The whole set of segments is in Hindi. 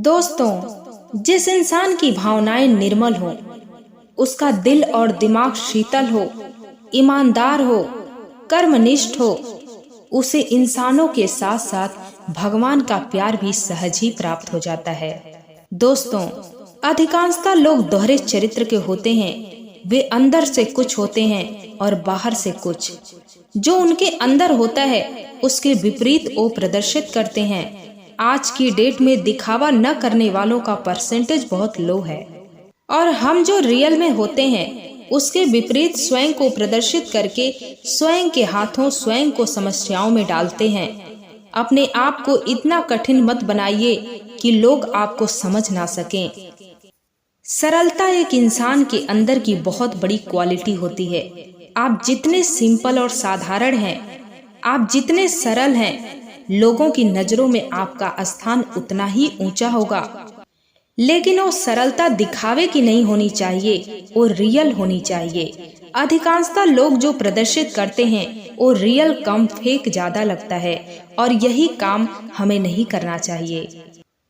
दोस्तों, जिस इंसान की भावनाएं निर्मल हो, उसका दिल और दिमाग शीतल हो, ईमानदार हो, कर्मनिष्ठ हो, उसे इंसानों के साथ साथ भगवान का प्यार भी सहज ही प्राप्त हो जाता है। दोस्तों, अधिकांशतः लोग दोहरे चरित्र के होते हैं। वे अंदर से कुछ होते हैं और बाहर से कुछ। जो उनके अंदर होता है उसके विपरीत वो प्रदर्शित करते हैं। आज की डेट में दिखावा न करने वालों का परसेंटेज बहुत लो है और हम जो रियल में होते हैं उसके विपरीत स्वयं को प्रदर्शित करके स्वयं के हाथों स्वयं को समस्याओं में डालते हैं। अपने आप को इतना कठिन मत बनाइए कि लोग आपको समझ ना सकें। सरलता एक इंसान के अंदर की बहुत बड़ी क्वालिटी होती है। आप जितने सिंपल और साधारण हैं, आप जितने सरल हैं, लोगों की नजरों में आपका स्थान उतना ही ऊंचा होगा। लेकिन वो सरलता दिखावे की नहीं होनी चाहिए, वो रियल होनी चाहिए। अधिकांशतः लोग जो प्रदर्शित करते हैं वो रियल कम फेक ज्यादा लगता है और यही काम हमें नहीं करना चाहिए।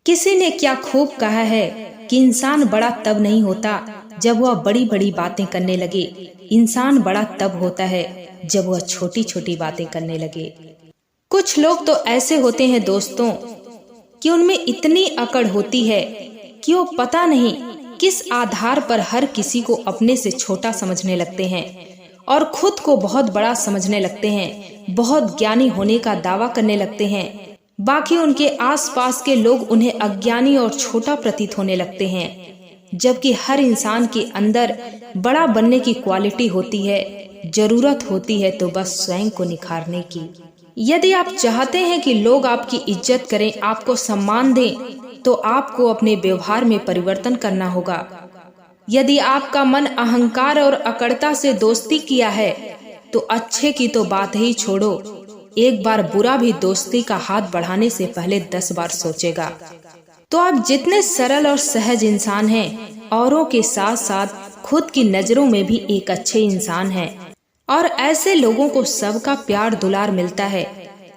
किसी ने क्या खूब कहा है कि इंसान बड़ा तब नहीं होता जब वह बड़ी बड़ी बातें करने लगे, इंसान बड़ा तब होता है जब वह छोटी छोटी बातें करने लगे। कुछ लोग तो ऐसे होते हैं दोस्तों कि उनमें इतनी अकड़ होती है कि वो पता नहीं किस आधार पर हर किसी को अपने से छोटा समझने लगते हैं और खुद को बहुत बड़ा समझने लगते हैं, बहुत ज्ञानी होने का दावा करने लगते हैं। बाकी उनके आसपास के लोग उन्हें अज्ञानी और छोटा प्रतीत होने लगते हैं। जबकि हर इंसान के अंदर बड़ा बनने की क्वालिटी होती है। जरूरत होती है तो बस स्वयं को निखारने की। यदि आप चाहते हैं कि लोग आपकी इज्जत करें, आपको सम्मान दें, तो आपको अपने व्यवहार में परिवर्तन करना होगा। यदि आपका मन अहंकार और अकड़ता से दोस्ती किया है तो अच्छे की तो बात ही छोड़ो, एक बार बुरा भी दोस्ती का हाथ बढ़ाने से पहले 10 बार सोचेगा। तो आप जितने सरल और सहज इंसान हैं, औरों के साथ साथ खुद की नजरों में भी एक अच्छे इंसान हैं और ऐसे लोगों को सबका प्यार दुलार मिलता है।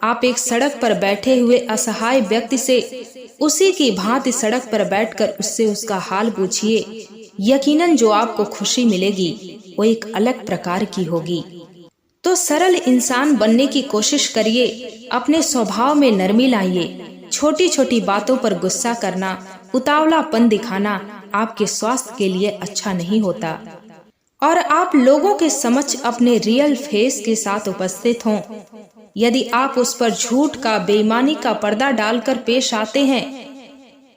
आप एक सड़क पर बैठे हुए असहाय व्यक्ति से उसी की भांति सड़क पर बैठकर उससे उसका हाल पूछिए, यकीनन जो आपको खुशी मिलेगी वो एक अलग प्रकार की होगी। तो सरल इंसान बनने की कोशिश करिए, अपने स्वभाव में नरमी लाइए। छोटी छोटी बातों पर गुस्सा करना, उतावलापन दिखाना आपके स्वास्थ्य के लिए अच्छा नहीं होता। और आप लोगों के समक्ष अपने रियल फेस के साथ उपस्थित हों। यदि आप उस पर झूठ का, बेईमानी का पर्दा डालकर पेश आते हैं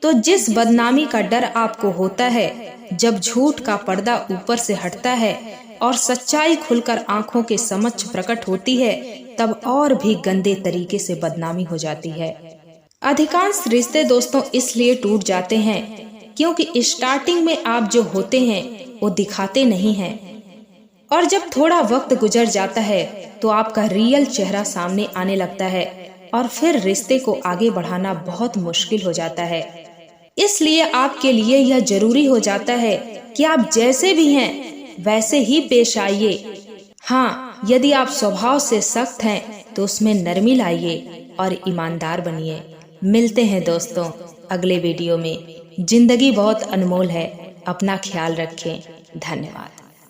तो जिस बदनामी का डर आपको होता है, जब झूठ का पर्दा ऊपर से हटता है और सच्चाई खुलकर आंखों के समक्ष प्रकट होती है, तब और भी गंदे तरीके से बदनामी हो जाती है। अधिकांश रिश्ते दोस्तों इसलिए टूट जाते हैं क्योंकि स्टार्टिंग में आप जो होते हैं वो दिखाते नहीं हैं और जब थोड़ा वक्त गुजर जाता है तो आपका रियल चेहरा सामने आने लगता है और फिर रिश्ते को आगे बढ़ाना बहुत मुश्किल हो जाता है। इसलिए आपके लिए यह जरूरी हो जाता है कि आप जैसे भी हैं वैसे ही पेश आइए। हाँ, यदि आप स्वभाव से सख्त हैं तो उसमें नरमी लाइए और ईमानदार बनिए। मिलते हैं दोस्तों अगले वीडियो में। जिंदगी बहुत अनमोल है, अपना ख्याल रखें। धन्यवाद।